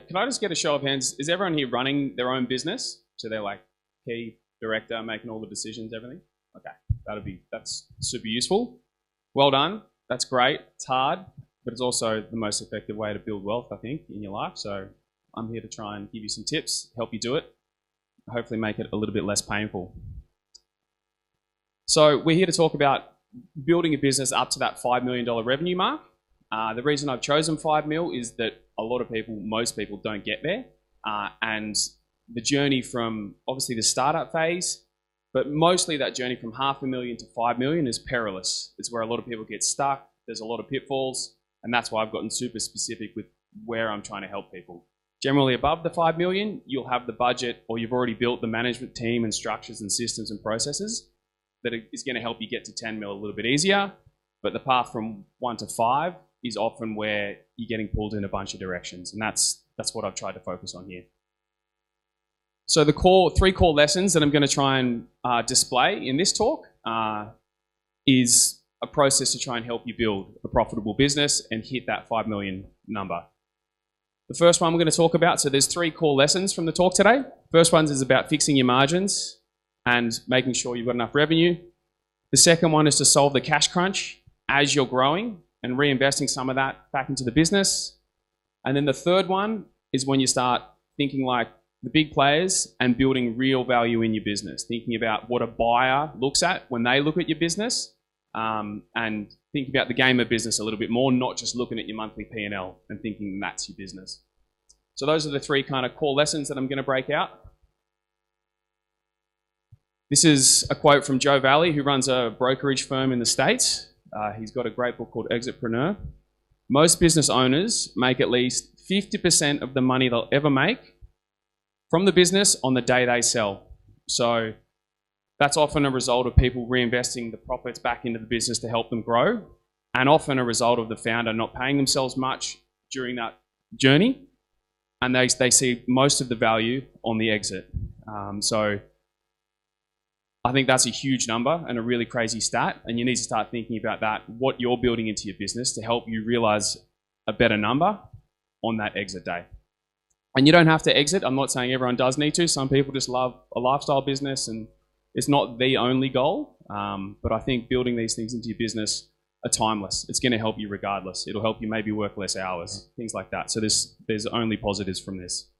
Can I just get a show of hands? Is everyone here running their own business? So they're like key director, making all the decisions, everything? Okay, that's super useful. Well done. That's great. It's hard, but it's also the most effective way to build wealth, I think, in your life. So I'm here to try and give you some tips, help you do it, hopefully make it a little bit less painful. So we're here to talk about building a business up to that $5 million revenue mark. The reason I've chosen 5 mil is that a lot of people, most people don't get there. And the journey from obviously the startup phase, but mostly that journey from $500,000 to 5 million is perilous. It's where a lot of people get stuck. There's a lot of pitfalls. And that's why I've gotten super specific with where I'm trying to help people. Generally above the 5 million, you'll have the budget or you've already built the management team and structures and systems and processes that is going to help you get to 10 mil a little bit easier. But the path from 1 to 5 is often where you're getting pulled in a bunch of directions. And that's what I've tried to focus on here. So the 3 core lessons that I'm going to try and display in this talk is a process to try and help you build a profitable business and hit that 5 million number. The first one we're going to talk about, so there's 3 core lessons from the talk today. First one is about fixing your margins and making sure you've got enough revenue. The second one is to solve the cash crunch as you're growing and reinvesting some of that back into the business. And then the third one is when you start thinking like the big players and building real value in your business, thinking about what a buyer looks at when they look at your business, and thinking about the game of business a little bit more, not just looking at your monthly P&L and thinking that's your business. So those are the 3 kind of core lessons that I'm going to break out. This is a quote from Joe Valley, who runs a brokerage firm in the States. He's got a great book called Exitpreneur. Most business owners make at least 50% of the money they'll ever make from the business on the day they sell. So that's often a result of people reinvesting the profits back into the business to help them grow, and often a result of the founder not paying themselves much during that journey, and they see most of the value on the exit. So I think that's a huge number and a really crazy stat, and you need to start thinking about that, what you're building into your business to help you realize a better number on that exit day. And you don't have to exit. I'm not saying everyone does need to. Some people just love a lifestyle business, and it's not the only goal. But I think building these things into your business are timeless. It's going to help you regardless. It'll help you maybe work less hours, things like that. So there's only positives from this.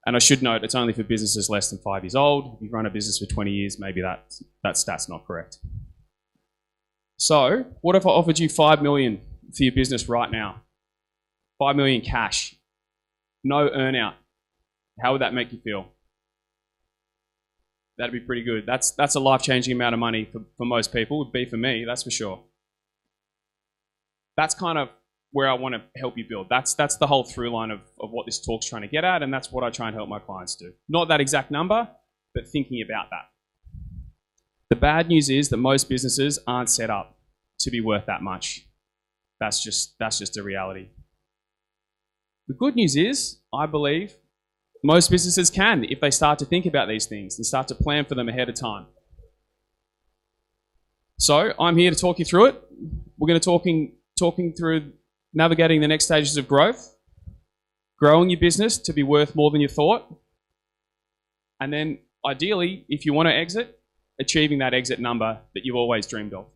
And I should note, it's only for businesses less than 5 years old. If you've run a business for 20 years, maybe that stat's not correct. So what if I offered you 5 million for your business right now? 5 million cash, no earnout. How would that make you feel? That'd be pretty good. That's a life-changing amount of money for most people. It would be for me, that's for sure. That's kind of where I want to help you build. That's the whole through line of what this talk's trying to get at, and that's what I try and help my clients do. Not that exact number, but thinking about that. The bad news is that most businesses aren't set up to be worth that much. That's just a reality. The good news is, I believe, most businesses can if they start to think about these things and start to plan for them ahead of time. So I'm here to talk you through it. We're going to talking through navigating the next stages of growth, growing your business to be worth more than you thought, and then ideally, if you want to exit, achieving that exit number that you've always dreamed of.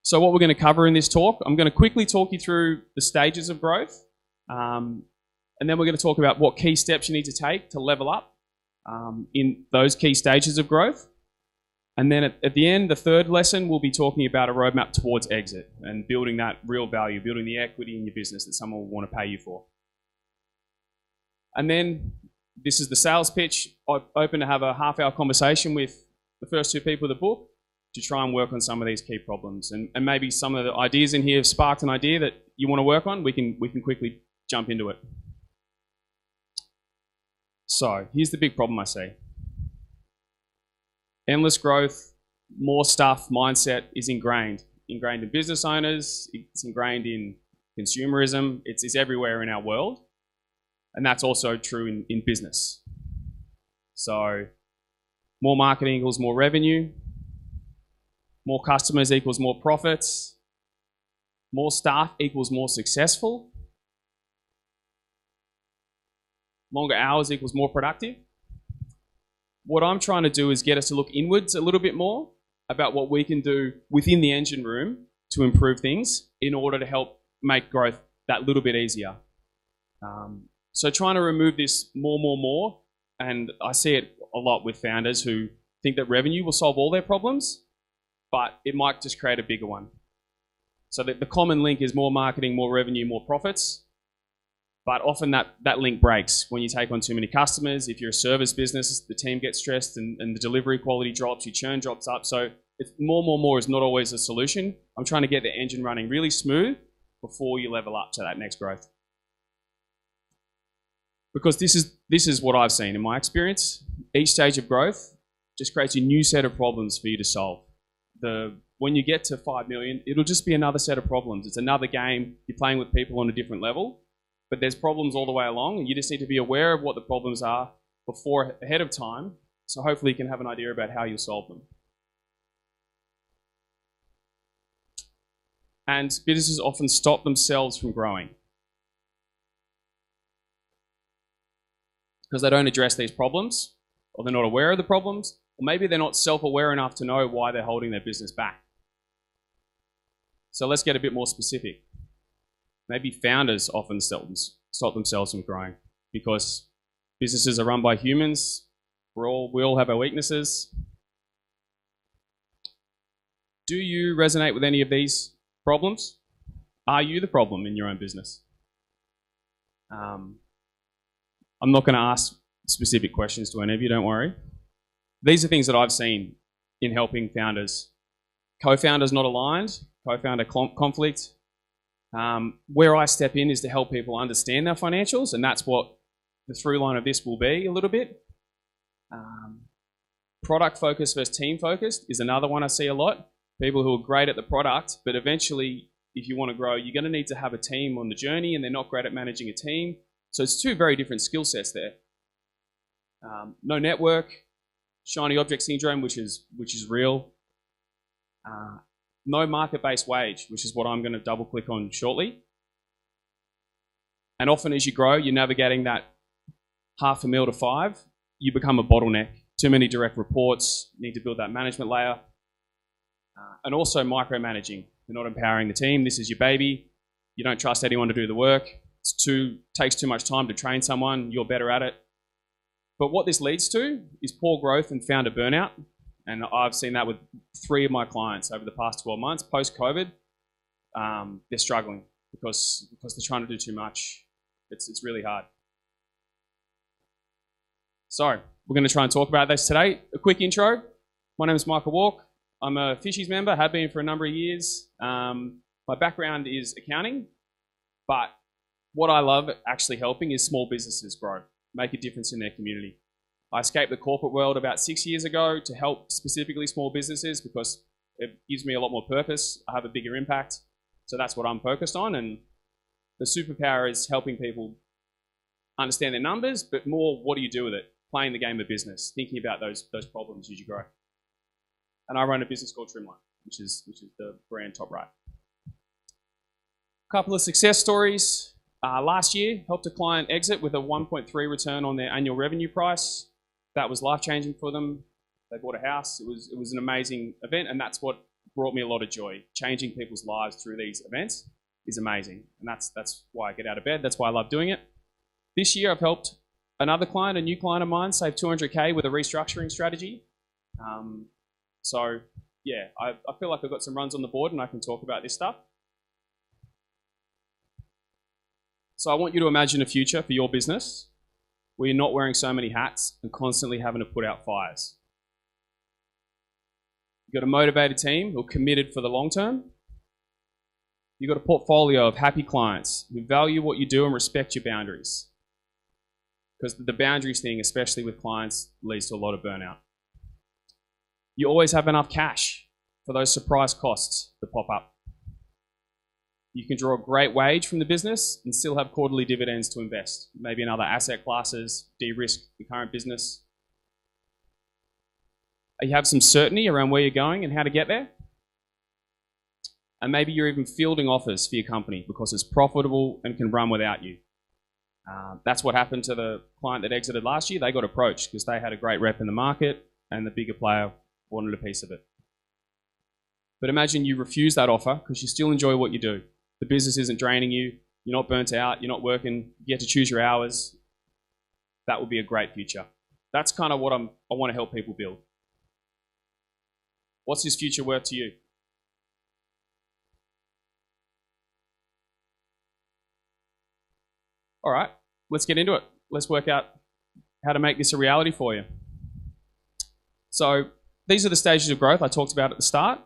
So what we're going to cover in this talk, I'm going to quickly talk you through the stages of growth, and then we're going to talk about what key steps you need to take to level up in those key stages of growth. And then at the end, the third lesson, we'll be talking about a roadmap towards exit and building that real value, building the equity in your business that someone will want to pay you for. And then this is the sales pitch. I'm open to have a half-hour conversation with the first 2 people of the book to try and work on some of these key problems. And maybe some of the ideas in here have sparked an idea that you want to work on. We can quickly jump into it. So here's the big problem I see. Endless growth, more stuff mindset is ingrained in business owners. It's ingrained in consumerism. It's everywhere in our world. And that's also true in business. So more marketing equals more revenue. More customers equals more profits. More staff equals more successful. Longer hours equals more productive. What I'm trying to do is get us to look inwards a little bit more about what we can do within the engine room to improve things in order to help make growth that little bit easier. So trying to remove this more, and I see it a lot with founders who think that revenue will solve all their problems, but it might just create a bigger one. So the common link is more marketing, more revenue, more profits. But often that link breaks when you take on too many customers. If you're a service business, the team gets stressed and the delivery quality drops, your churn drops up. So it's more is not always a solution. I'm trying to get the engine running really smooth before you level up to that next growth. Because this is what I've seen in my experience. Each stage of growth just creates a new set of problems for you to solve. When you get to 5 million, it'll just be another set of problems. It's another game. You're playing with people on a different level. But there's problems all the way along, and you just need to be aware of what the problems are ahead of time, so hopefully you can have an idea about how you'll solve them. And businesses often stop themselves from growing because they don't address these problems, or they're not aware of the problems, or maybe they're not self-aware enough to know why they're holding their business back. So let's get a bit more specific. Maybe founders often stop themselves from growing because businesses are run by humans. We all have our weaknesses. Do you resonate with any of these problems? Are you the problem in your own business? I'm not going to ask specific questions to any of you, don't worry. These are things that I've seen in helping founders. Co-founders not aligned, co-founder conflict. Where I step in is to help people understand their financials, and that's what the through line of this will be a little bit. Product focused versus team focused is another one I see a lot. People who are great at the product, but eventually, if you want to grow, you're going to need to have a team on the journey, and they're not great at managing a team. So it's two very different skill sets there. No network, shiny object syndrome, which is real. No market-based wage, which is what I'm going to double-click on shortly. And often as you grow, you're navigating that $500,000 to 5, you become a bottleneck. Too many direct reports, you need to build that management layer. And also micromanaging. You're not empowering the team. This is your baby. You don't trust anyone to do the work. Takes too much time to train someone. You're better at it. But what this leads to is poor growth and founder burnout. And I've seen that with 3 of my clients over the past 12 months. Post-COVID, they're struggling because they're trying to do too much. It's really hard. So we're going to try and talk about this today. A quick intro. My name is Michael Walk. I'm a Fishies member, have been for a number of years. My background is accounting, but what I love actually helping is small businesses grow, make a difference in their community. I escaped the corporate world about 6 years ago to help specifically small businesses because it gives me a lot more purpose. I have a bigger impact. So that's what I'm focused on. And the superpower is helping people understand their numbers, but more, what do you do with it? Playing the game of business, thinking about those problems as you grow. And I run a business called Trimline, which is the brand top right. A couple of success stories. Last year, helped a client exit with a 1.3 return on their annual revenue price. That was life-changing for them. They bought a house. It was an amazing event, and that's what brought me a lot of joy. Changing people's lives through these events is amazing, and that's why I get out of bed. That's why I love doing it. This year, I've helped another client, a new client of mine, save $200K with a restructuring strategy. So, yeah, I feel like I've got some runs on the board, and I can talk about this stuff. So I want you to imagine a future for your business where you're not wearing so many hats and constantly having to put out fires. You've got a motivated team who are committed for the long term. You've got a portfolio of happy clients who value what you do and respect your boundaries. Because the boundaries thing, especially with clients, leads to a lot of burnout. You always have enough cash for those surprise costs that pop up. You can draw a great wage from the business and still have quarterly dividends to invest, maybe in other asset classes, de-risk the current business. You have some certainty around where you're going and how to get there. And maybe you're even fielding offers for your company because it's profitable and can run without you. That's what happened to the client that exited last year. They got approached because they had a great rep in the market and the bigger player wanted a piece of it. But imagine you refuse that offer because you still enjoy what you do. The business isn't draining you. You're not burnt out. You're not working. You get to choose your hours. That would be a great future. That's kind of what I want to help people build. What's this future worth to you? All right, let's get into it. Let's work out how to make this a reality for you. So these are the stages of growth I talked about at the start.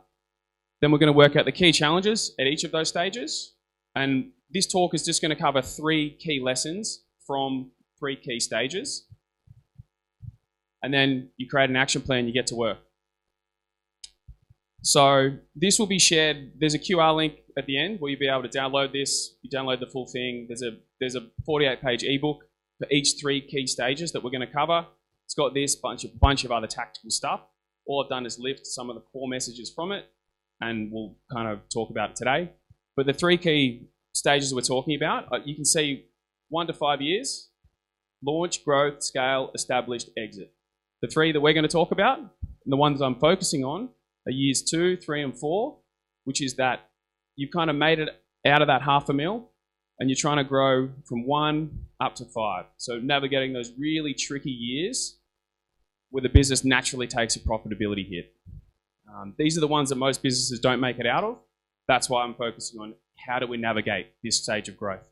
Then we're going to work out the key challenges at each of those stages. And this talk is just going to cover 3 key lessons from 3 key stages. And then you create an action plan, you get to work. So this will be shared. There's a QR link at the end where you'll be able to download this. You download the full thing. There's a 48-page ebook for each 3 key stages that we're going to cover. It's got this bunch of other tactical stuff. All I've done is lift some of the core messages from it, and we'll kind of talk about it today. But the 3 key stages we're talking about, you can see 1 to 5 years: launch, growth, scale, established, exit. The 3 that we're going to talk about, and the ones I'm focusing on, are years 2, 3, and 4, which is that you've kind of made it out of that $500,000 and you're trying to grow from 1 up to 5. So navigating those really tricky years where the business naturally takes a profitability hit. These are the ones that most businesses don't make it out of. That's why I'm focusing on how do we navigate this stage of growth.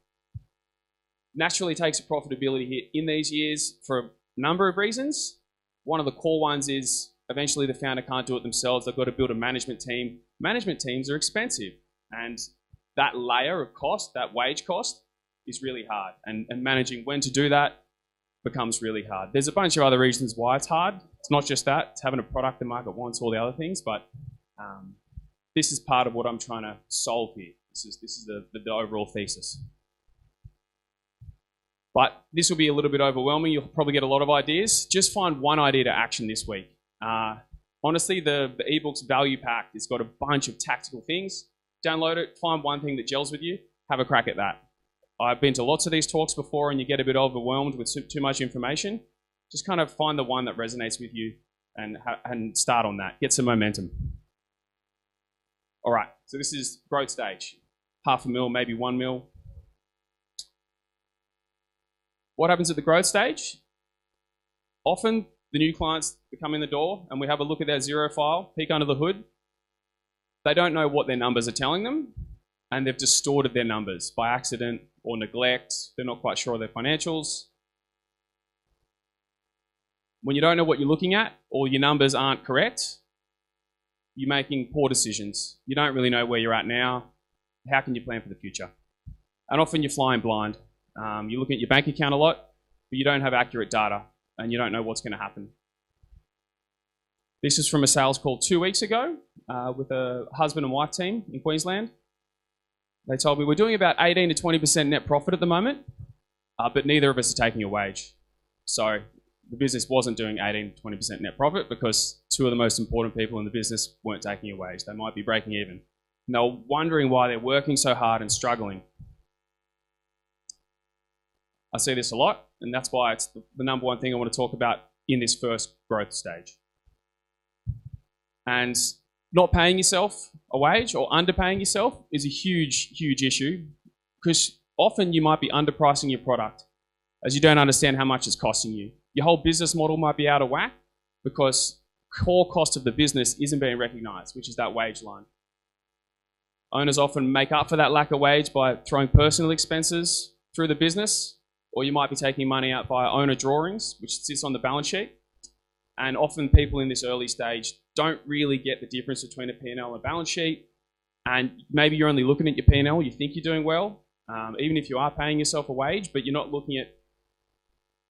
Naturally takes a profitability hit in these years for a number of reasons. One of the core ones is eventually the founder can't do it themselves. They've got to build a management team. Management teams are expensive, and that layer of cost, that wage cost, is really hard. And managing when to do that becomes really hard. There's a bunch of other reasons why it's hard. It's not just that. It's having a product the market wants, all the other things, but this is part of what I'm trying to solve here. This is the overall thesis. But this will be a little bit overwhelming. You'll probably get a lot of ideas. Just find one idea to action this week. Honestly, the ebook's value pack, it's got a bunch of tactical things. Download it, find one thing that gels with you, have a crack at that. I've been to lots of these talks before and you get a bit overwhelmed with too much information. Just kind of find the one that resonates with you and start on that. Get some momentum. All right, so this is growth stage. $500,000, maybe $1 million. What happens at the growth stage? Often the new clients that come in the door and we have a look at their Xero file, peek under the hood. They don't know what their numbers are telling them, and they've distorted their numbers by accident or neglect. They're not quite sure of their financials. When you don't know what you're looking at or your numbers aren't correct, you're making poor decisions. You don't really know where you're at now. How can you plan for the future? And often you're flying blind. You're looking at your bank account a lot, but you don't have accurate data and you don't know what's going to happen. This is from a sales call 2 weeks ago with a husband and wife team in Queensland. They told me we're doing about 18 to 20% net profit at the moment, but neither of us are taking a wage. So the business wasn't doing 18 to 20% net profit because 2 of the most important people in the business weren't taking a wage. They might be breaking even. And they were wondering why they're working so hard and struggling. I see this a lot, and that's why it's the number one thing I want to talk about in this first growth stage. And not paying yourself a wage or underpaying yourself is a huge, huge issue because often you might be underpricing your product as you don't understand how much it's costing you. Your whole business model might be out of whack because core cost of the business isn't being recognized, which is that wage line. Owners often make up for that lack of wage by throwing personal expenses through the business, or you might be taking money out via owner drawings, which sits on the balance sheet. And often people in this early stage don't really get the difference between a P&L and a balance sheet. And maybe you're only looking at your P&L, you think you're doing well, even if you are paying yourself a wage, but you're not looking at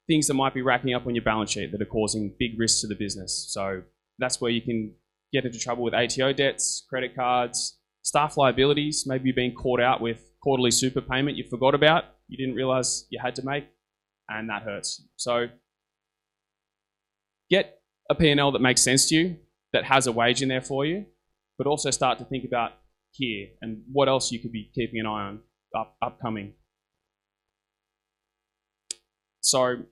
things that might be racking up on your balance sheet that are causing big risks to the business. So that's where you can get into trouble with ATO debts, credit cards, staff liabilities. Maybe you're being caught out with quarterly super payment you forgot about, you didn't realize you had to make, and that hurts. So get a P&L that makes sense to you, that has a wage in there for you, but also start to think about here and what else you could be keeping an eye on upcoming. So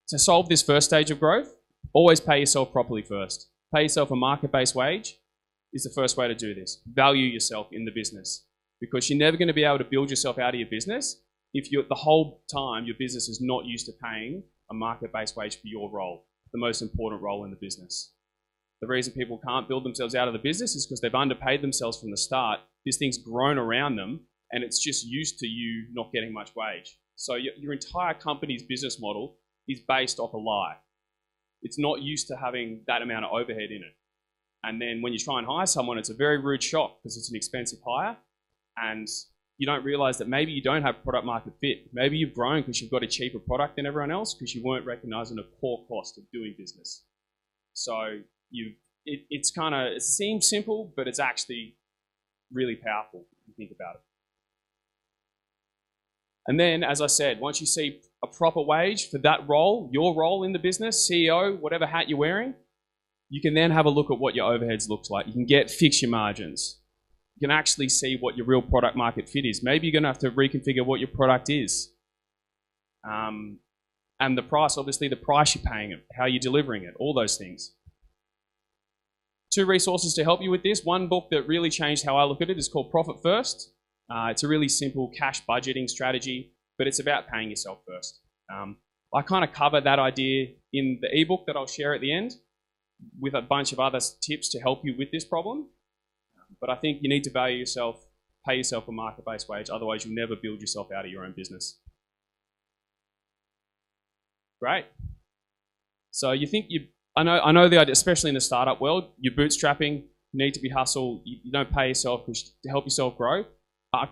to solve this first stage of growth, always pay yourself properly first. Pay yourself a market-based wage is the first way to do this. Value yourself in the business, because you're never going to be able to build yourself out of your business if you're the whole time your business is not used to paying a market-based wage for your role, the most important role in the business. The reason people can't build themselves out of the business is because they've underpaid themselves from the start. This thing's grown around them and it's just used to you not getting much wage. So your entire company's business model is based off a lie. It's not used to having that amount of overhead in it. And then when you try and hire someone, it's a very rude shock because it's an expensive hire and you don't realize that maybe you don't have product market fit. Maybe you've grown because you've got a cheaper product than everyone else because you weren't recognizing the core cost of doing business. So it seems simple, but it's actually really powerful if you think about it. And then, as I said, once you see a proper wage for that role, your role in the business, CEO, whatever hat you're wearing, you can then have a look at what your overheads looks like. You can fix your margins. You can actually see what your real product market fit is. Maybe you're going to have to reconfigure what your product is. And the price, obviously the price you're paying it, how you're delivering it, all those things. 2 resources to help you with this. One book that really changed how I look at it is called Profit First. It's a really simple cash budgeting strategy, but it's about paying yourself first. I kind of cover that idea in the ebook that I'll share at the end with a bunch of other tips to help you with this problem. But I think you need to value yourself, pay yourself a market-based wage, otherwise you'll never build yourself out of your own business. Great. So you think I know the idea, especially in the startup world, you're bootstrapping, you need to be hustle, you don't pay yourself to help yourself grow. I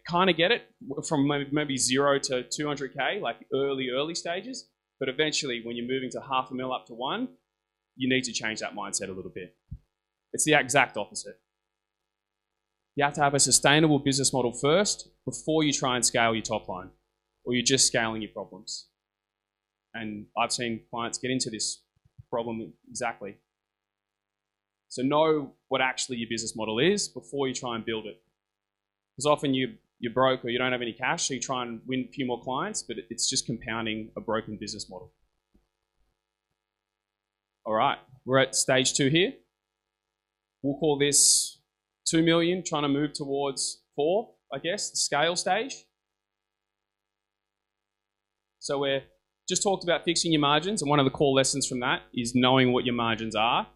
kind of get it from maybe 0 to 200K, like early stages, but eventually when you're moving to $500,000 up to 1, you need to change that mindset a little bit. It's the exact opposite. You have to have a sustainable business model first before you try and scale your top line, or you're just scaling your problems. And I've seen clients get into this problem exactly. So know what actually your business model is before you try and build it. Because often you're broke or you don't have any cash, so you try and win a few more clients, but it's just compounding a broken business model. All right, we're at stage 2 here. We'll call this 2 million, trying to move towards 4, I guess, the scale stage. So we're just talked about fixing your margins, and one of the core lessons from that is knowing what your margins are,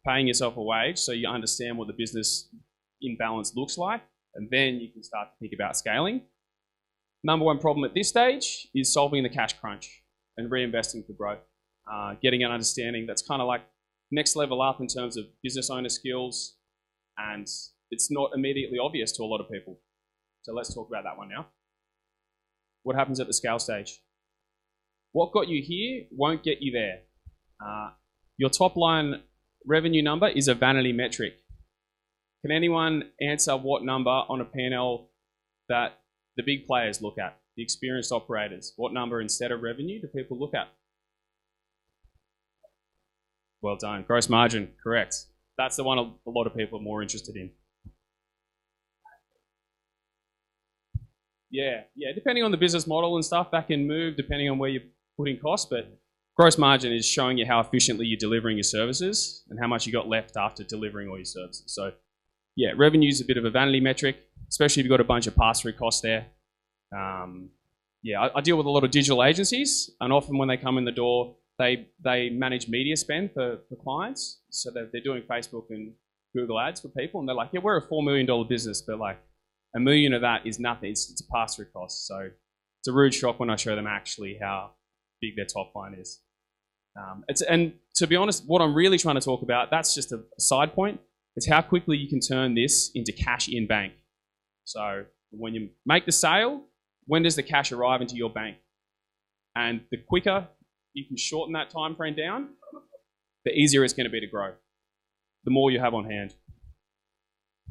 paying yourself a wage so you understand what the business imbalance looks like, and then you can start to think about scaling. Number 1 problem at this stage is solving the cash crunch and reinvesting for growth. Getting an understanding that's kind of like next level up in terms of business owner skills, and it's not immediately obvious to a lot of people. So let's talk about that one now. What happens at the scale stage? What got you here won't get you there. Your top line revenue number is a vanity metric. Can anyone answer what number on a P&L that the big players look at, the experienced operators? What number instead of revenue do people look at? Well done. Gross margin, correct. That's the one a lot of people are more interested in. Yeah, depending on the business model and stuff, that can move depending on where you're putting costs, but gross margin is showing you how efficiently you're delivering your services and how much you got left after delivering all your services. So yeah, revenue is a bit of a vanity metric, especially if you've got a bunch of pass-through costs there. I deal with a lot of digital agencies, and often when they come in the door, they manage media spend for clients. So they're doing Facebook and Google ads for people, and they're like, yeah, we're a $4 million business, but like $1 million of that is nothing. It's a pass-through cost. So it's a rude shock when I show them actually how big their top line is. And to be honest, what I'm really trying to talk about, that's just a side point. It's how quickly you can turn this into cash in bank. So when you make the sale, when does the cash arrive into your bank? And the quicker you can shorten that time frame down, the easier it's going to be to grow, the more you have on hand.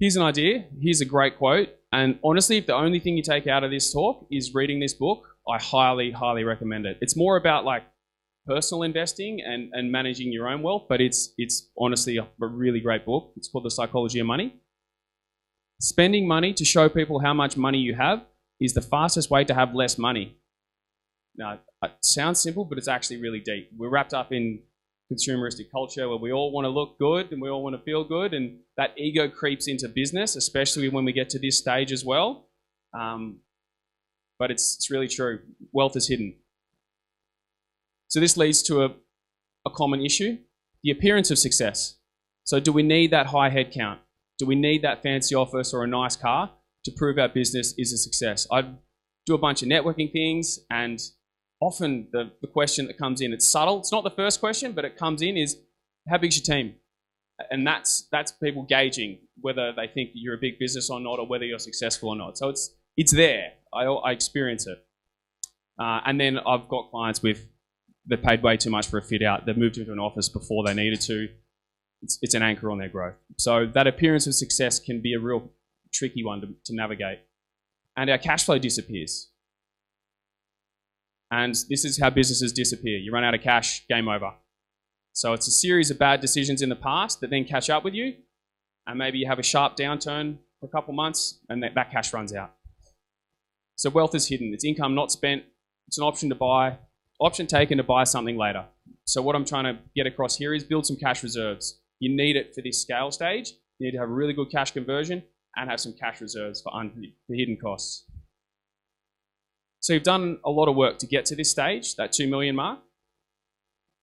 Here's an idea. Here's a great quote. And honestly, if the only thing you take out of this talk is reading this book, I highly, highly recommend it. It's more about like personal investing and managing your own wealth, but it's honestly a really great book. It's called The Psychology of Money. Spending money to show people how much money you have is the fastest way to have less money. Now, it sounds simple, but it's actually really deep. We're wrapped up in consumeristic culture where we all want to look good and we all want to feel good, and that ego creeps into business, especially when we get to this stage as well. But it's really true. Wealth is hidden. So this leads to a common issue, the appearance of success. So do we need that high head count? Do we need that fancy office or a nice car to prove our business is a success? I do a bunch of networking things, and often the question that comes in, it's subtle. It's not the first question, but it comes in is, how big's your team? And that's people gauging whether they think you're a big business or not, or whether you're successful or not. So it's there. I experience it. And then I've got clients they paid way too much for a fit out. They moved into an office before they needed to. It's an anchor on their growth. So that appearance of success can be a real tricky one to navigate. And our cash flow disappears. And this is how businesses disappear. You run out of cash, game over. So it's a series of bad decisions in the past that then catch up with you, and maybe you have a sharp downturn for a couple months, and that cash runs out. So wealth is hidden. It's income not spent. It's an option taken to buy something later. So what I'm trying to get across here is build some cash reserves. You need it for this scale stage. You need to have a really good cash conversion and have some cash reserves for hidden costs. So you've done a lot of work to get to this stage, that 2 million mark,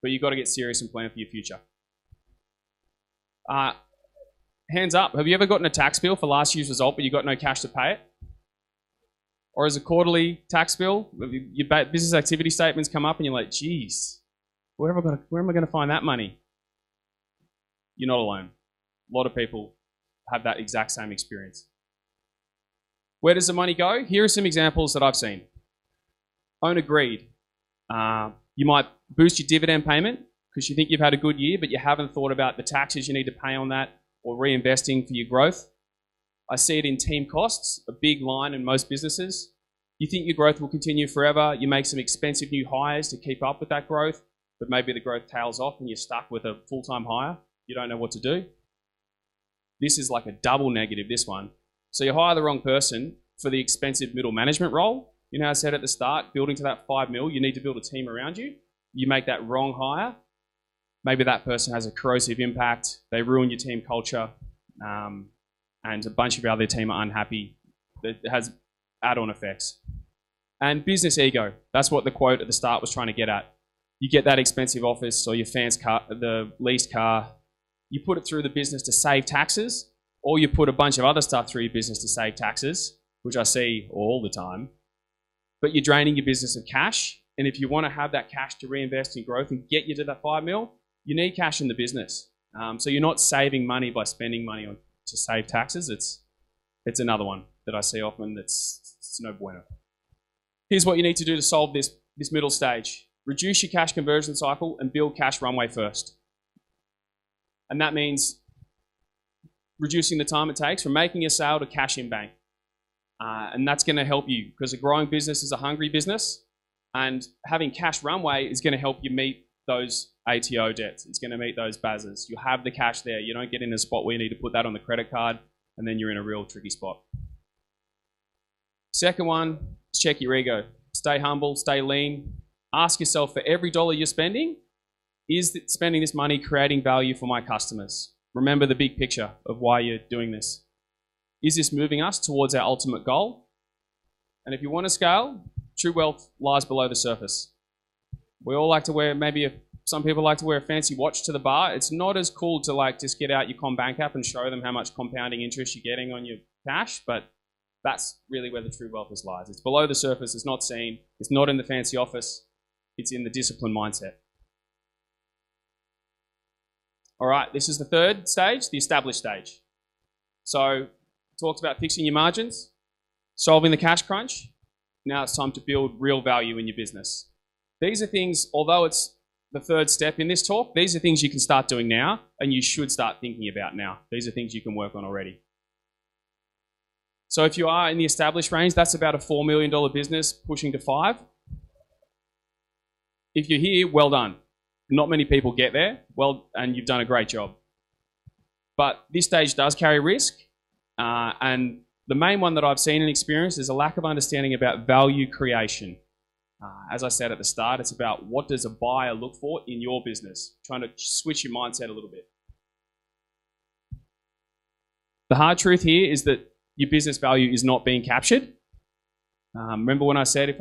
but you've got to get serious and plan for your future. Hands up, have you ever gotten a tax bill for last year's result, but you've got no cash to pay it? Or as a quarterly tax bill, your business activity statements come up and you're like, geez, where am I going to find that money? You're not alone. A lot of people have that exact same experience. Where does the money go? Here are some examples that I've seen. Owner greed. You might boost your dividend payment because you think you've had a good year, but you haven't thought about the taxes you need to pay on that or reinvesting for your growth. I see it in team costs, a big line in most businesses. You think your growth will continue forever. You make some expensive new hires to keep up with that growth, but maybe the growth tails off and you're stuck with a full-time hire. You don't know what to do. This is like a double negative, this one. So you hire the wrong person for the expensive middle management role. You know, I said at the start, building to that 5 mil, you need to build a team around you. You make that wrong hire. Maybe that person has a corrosive impact. They ruin your team culture. And a bunch of your other team are unhappy. It has add-on effects. And business ego. That's what the quote at the start was trying to get at. You get that expensive office or your fan's car, the leased car. You put it through the business to save taxes, or you put a bunch of other stuff through your business to save taxes, which I see all the time. But you're draining your business of cash. And if you want to have that cash to reinvest in growth and get you to that 5 mil, you need cash in the business. So you're not saving money by spending money to save taxes. It's another one that I see often it's no bueno. Here's what you need to do to solve this middle stage. Reduce your cash conversion cycle and build cash runway first. And that means reducing the time it takes from making a sale to cash in bank. And that's going to help you because a growing business is a hungry business, and having cash runway is going to help you meet those ATO debts. It's going to meet those BASs. You have the cash there. You don't get in a spot where you need to put that on the credit card, and then you're in a real tricky spot. Second one, check your ego. Stay humble, stay lean. Ask yourself, for every dollar you're spending, is spending this money creating value for my customers? Remember the big picture of why you're doing this. Is this moving us towards our ultimate goal? And if you want to scale, true wealth lies below the surface. We all like to wear, some people like to wear a fancy watch to the bar. It's not as cool to just get out your CommBank app and show them how much compounding interest you're getting on your cash, but that's really where the true wealth lies. It's below the surface, it's not seen, it's not in the fancy office, it's in the disciplined mindset. All right, this is the third stage, the established stage. So, talked about fixing your margins, solving the cash crunch. Now it's time to build real value in your business. These are things, although it's the third step in this talk, these are things you can start doing now and you should start thinking about now. These are things you can work on already. So if you are in the established range, that's about a $4 million business pushing to 5. If you're here, well done. Not many people get there, and you've done a great job. But this stage does carry risk. And the main one that I've seen and experienced is a lack of understanding about value creation. As I said at the start, it's about what does a buyer look for in your business, trying to switch your mindset a little bit. The hard truth here is that your business value is not being captured. Remember when I said,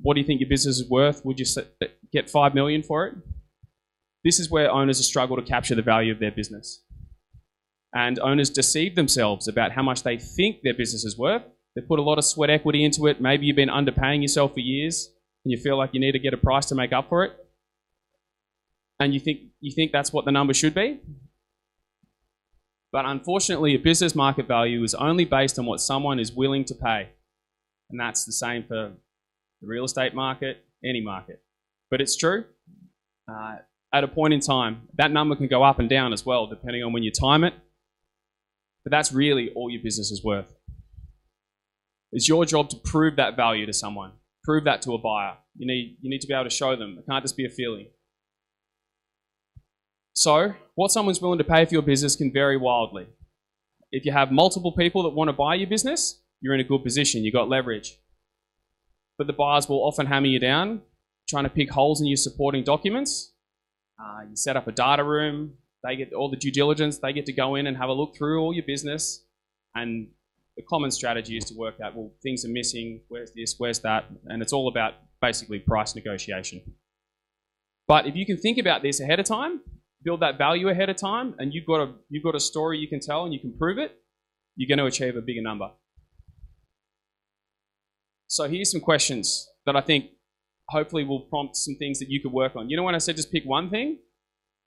what do you think your business is worth? Would you get 5 million for it? This is where owners struggle to capture the value of their business. And owners deceive themselves about how much they think their business is worth. They put a lot of sweat equity into it. Maybe you've been underpaying yourself for years and you feel like you need to get a price to make up for it. And you think that's what the number should be. But unfortunately, a business market value is only based on what someone is willing to pay. And that's the same for the real estate market, any market. But it's true. At a point in time, that number can go up and down as well, depending on when you time it. But that's really all your business is worth. It's your job to prove that value to someone. Prove that to a buyer. You need to be able to show them. It can't just be a feeling. So, what someone's willing to pay for your business can vary wildly. If you have multiple people that want to buy your business, you're in a good position. You've got leverage. But the buyers will often hammer you down, trying to pick holes in your supporting documents. You set up a data room. They get all the due diligence. They get to go in and have a look through all your business. And the common strategy is to work out, well, things are missing. Where's this? Where's that? And it's all about basically price negotiation. But if you can think about this ahead of time, build that value ahead of time, and you've got a story you can tell and you can prove it, you're going to achieve a bigger number. So here's some questions that I think hopefully will prompt some things that you could work on. You know when I said just pick one thing?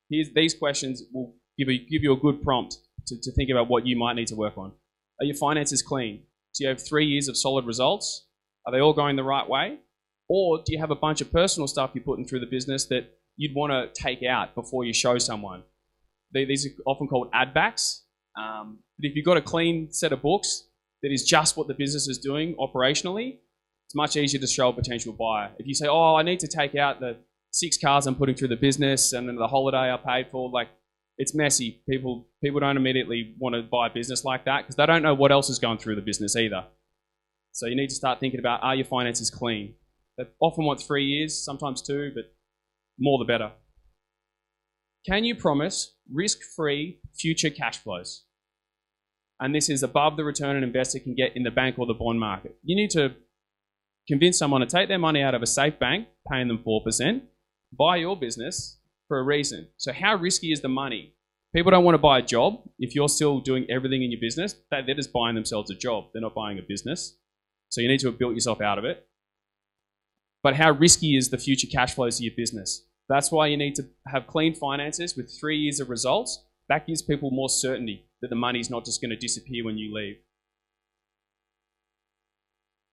These questions will give you a good prompt to think about what you might need to work on. Are your finances clean? Do you have 3 years of solid results? Are they all going the right way? Or do you have a bunch of personal stuff you're putting through the business that you'd want to take out before you show someone? These are often called add backs. But if you've got a clean set of books that is just what the business is doing operationally, it's much easier to show a potential buyer. If you say, oh, I need to take out the 6 cars I'm putting through the business and then the holiday I paid for, like, it's messy. People don't immediately want to buy a business like that because they don't know what else is going through the business either. So you need to start thinking about, are your finances clean? They often want 3 years, sometimes 2, but more the better. Can you promise risk-free future cash flows? And this is above the return an investor can get in the bank or the bond market. You need to convince someone to take their money out of a safe bank, paying them 4%, buy your business for a reason. So how risky is the money? People don't want to buy a job. If you're still doing everything in your business, they're just buying themselves a job. They're not buying a business. So you need to have built yourself out of it. But how risky is the future cash flows of your business? That's why you need to have clean finances with 3 years of results. That gives people more certainty that the money's not just going to disappear when you leave.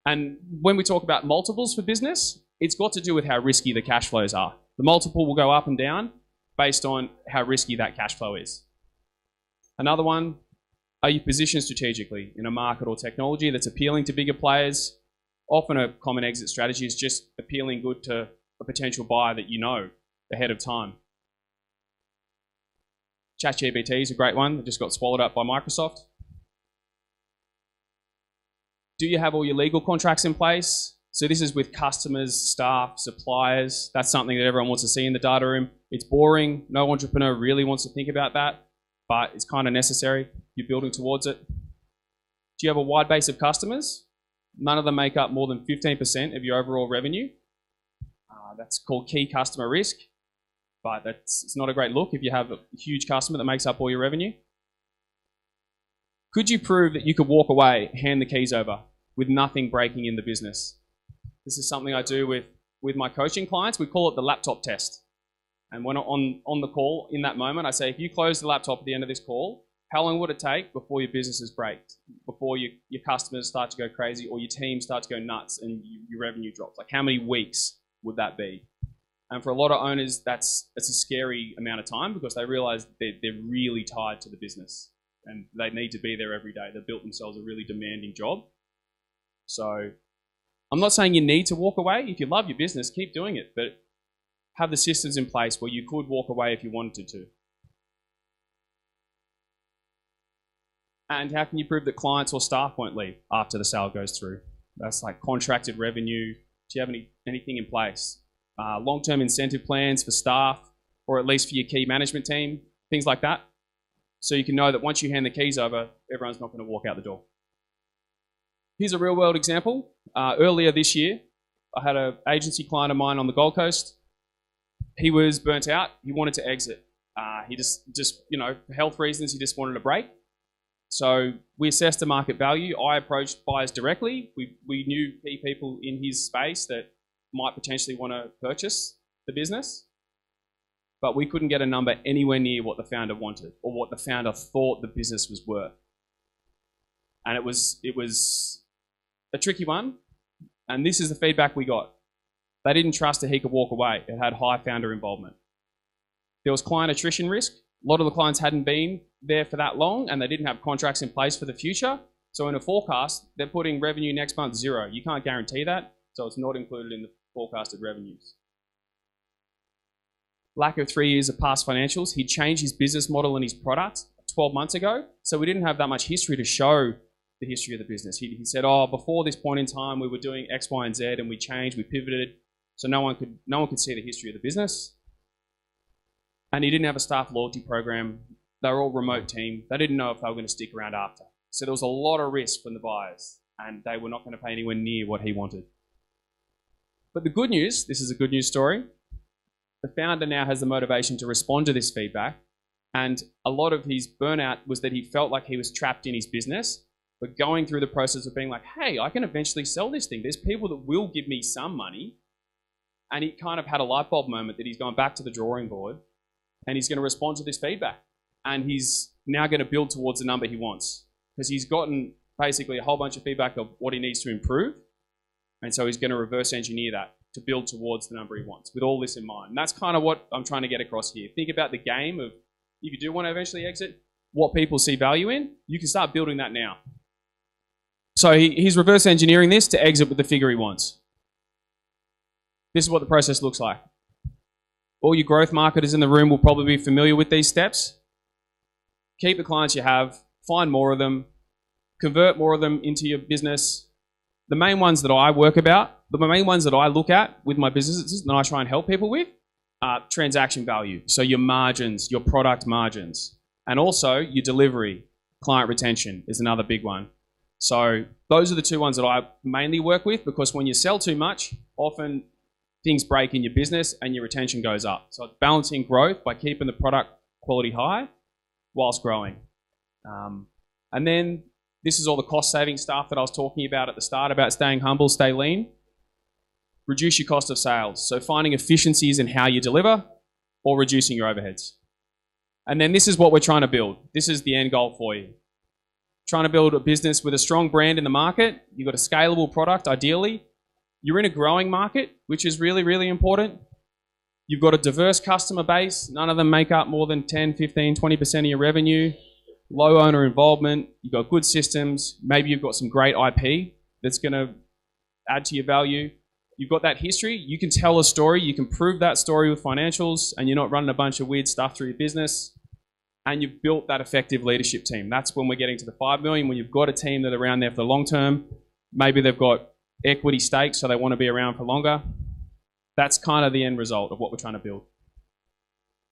And when we talk about multiples for business, it's got to do with how risky the cash flows are. The multiple will go up and down based on how risky that cash flow is. Another one, are you positioned strategically in a market or technology that's appealing to bigger players? Often a common exit strategy is just appealing good to a potential buyer that you know ahead of time. ChatGPT is a great one that just got swallowed up by Microsoft. Do you have all your legal contracts in place? So this is with customers, staff, suppliers. That's something that everyone wants to see in the data room. It's boring. No entrepreneur really wants to think about that, but it's kind of necessary. You're building towards it. Do you have a wide base of customers? None of them make up more than 15% of your overall revenue. That's called key customer risk, but it's not a great look if you have a huge customer that makes up all your revenue. Could you prove that you could walk away, hand the keys over, with nothing breaking in the business? This is something I do with my coaching clients. We call it the laptop test. And when on the call, in that moment, I say, if you close the laptop at the end of this call, how long would it take before your businesses break, before your customers start to go crazy or your team starts to go nuts and your revenue drops? Like, how many weeks would that be? And for a lot of owners, that's a scary amount of time because they realize they're really tied to the business and they need to be there every day. They've built themselves a really demanding job. So I'm not saying you need to walk away. If you love your business, keep doing it, but have the systems in place where you could walk away if you wanted to. And how can you prove that clients or staff won't leave after the sale goes through? That's like contracted revenue. Do you have anything in place. Long-term incentive plans for staff, or at least for your key management team, things like that. So you can know that once you hand the keys over, everyone's not going to walk out the door. Here's a real-world example. Earlier this year, I had an agency client of mine on the Gold Coast. He was burnt out. He wanted to exit. He just for health reasons, he just wanted a break. So we assessed the market value. I approached buyers directly. We knew key people in his space that might potentially want to purchase the business, but we couldn't get a number anywhere near what the founder wanted or what the founder thought the business was worth. And it was a tricky one. And this is the feedback we got. They didn't trust that he could walk away. It had high founder involvement. There was client attrition risk. A lot of the clients hadn't been there for that long and they didn't have contracts in place for the future. So in a forecast, they're putting revenue next month 0. You can't guarantee that, so it's not included in the forecasted revenues. Lack of 3 years of past financials. He changed his business model and his product 12 months ago, so we didn't have that much history to show the history of the business. He said, before this point in time, we were doing X, Y, and Z, and we changed, we pivoted, so no one could see the history of the business. And he didn't have a staff loyalty program. They were all remote team. They didn't know if they were going to stick around after. So there was a lot of risk from the buyers, and they were not going to pay anywhere near what he wanted. But the good news, this is a good news story, the founder now has the motivation to respond to this feedback, and a lot of his burnout was that he felt like he was trapped in his business, but going through the process of being like, hey, I can eventually sell this thing. There's people that will give me some money. And he kind of had a light bulb moment that he's gone back to the drawing board and he's going to respond to this feedback. And he's now going to build towards the number he wants because he's gotten basically a whole bunch of feedback of what he needs to improve. And so he's going to reverse engineer that to build towards the number he wants with all this in mind. And that's kind of what I'm trying to get across here. Think about the game of if you do want to eventually exit, what people see value in, you can start building that now. So he's reverse engineering this to exit with the figure he wants. This is what the process looks like. All your growth marketers in the room will probably be familiar with these steps. Keep the clients you have, find more of them, convert more of them into your business. The main ones that I work about, the main ones that I look at with my businesses and I try and help people with are transaction value. So your margins, your product margins, and also your delivery, client retention is another big one. So those are the two ones that I mainly work with because when you sell too much, often things break in your business and your retention goes up. So it's balancing growth by keeping the product quality high whilst growing. And then this is all the cost saving stuff that I was talking about at the start about staying humble, stay lean. Reduce your cost of sales. So finding efficiencies in how you deliver or reducing your overheads. And then this is what we're trying to build. This is the end goal for you. Trying to build a business with a strong brand in the market. You've got a scalable product, ideally. You're in a growing market, which is really, really important. You've got a diverse customer base. None of them make up more than 10, 15, 20% of your revenue. Low owner involvement. You've got good systems. Maybe you've got some great IP that's going to add to your value. You've got that history. You can tell a story. You can prove that story with financials, and you're not running a bunch of weird stuff through your business. And you've built that effective leadership team. That's when we're getting to the 5 million, when you've got a team that are around there for the long term. Maybe they've got equity stakes, so they want to be around for longer. That's kind of the end result of what we're trying to build.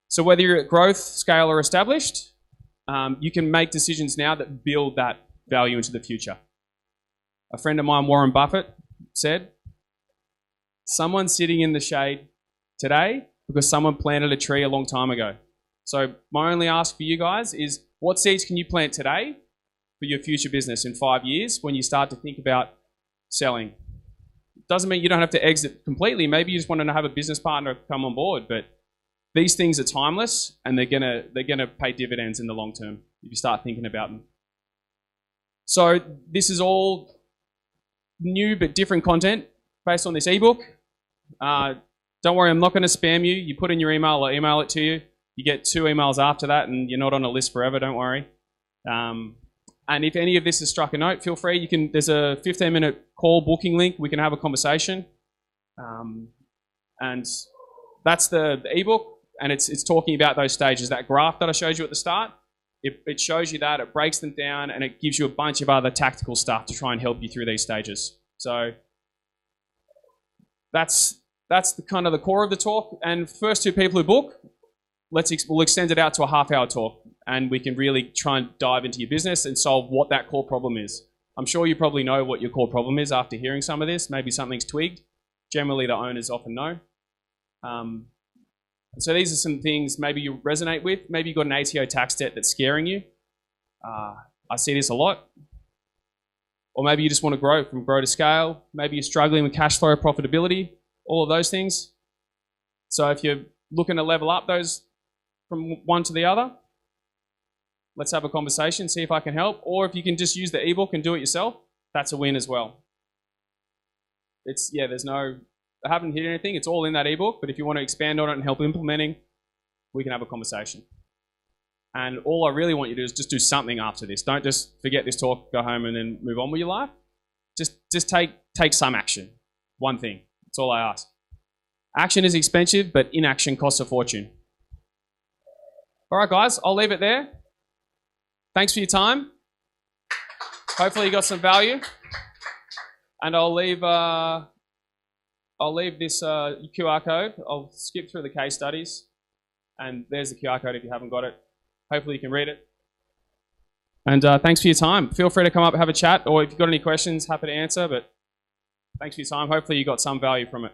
So whether you're at growth, scale, or established, you can make decisions now that build that value into the future. A friend of mine, Warren Buffett, said, someone's sitting in the shade today because someone planted a tree a long time ago. So my only ask for you guys is, what seeds can you plant today for your future business in 5 years when you start to think about selling? Doesn't mean you don't have to exit completely. Maybe you just want to have a business partner come on board, but these things are timeless and they're gonna pay dividends in the long term if you start thinking about them. So this is all new but different content based on this ebook. Don't worry, I'm not going to spam you. You put in your email, I'll email it to you. You get 2 emails after that and you're not on a list forever, don't worry. And if any of this has struck a note, feel free. There's a 15-minute call booking link. We can have a conversation. And that's the ebook, and it's talking about those stages. That graph that I showed you at the start, it shows you that, it breaks them down, and it gives you a bunch of other tactical stuff to try and help you through these stages. So that's the kind of the core of the talk. And first two people who book, we'll extend it out to a half-hour talk, and we can really try and dive into your business and solve what that core problem is. I'm sure you probably know what your core problem is after hearing some of this. Maybe something's twigged. Generally, the owners often know. So these are some things maybe you resonate with. Maybe you've got an ATO tax debt that's scaring you. I see this a lot. Or maybe you just want to grow from grow to scale. Maybe you're struggling with cash flow, profitability, all of those things. So if you're looking to level up those from one to the other, let's have a conversation, see if I can help. Or if you can just use the ebook and do it yourself, that's a win as well. I haven't hit anything. It's all in that ebook, but if you want to expand on it and help implementing, we can have a conversation. And all I really want you to do is just do something after this. Don't just forget this talk, go home and then move on with your life. Just take some action. One thing. That's all I ask. Action is expensive, but inaction costs a fortune. All right, guys, I'll leave it there. Thanks for your time. Hopefully you got some value. And I'll leave this QR code. I'll skip through the case studies. And there's the QR code if you haven't got it. Hopefully you can read it. And thanks for your time. Feel free to come up and have a chat, or if you've got any questions, happy to answer. But thanks for your time. Hopefully you got some value from it.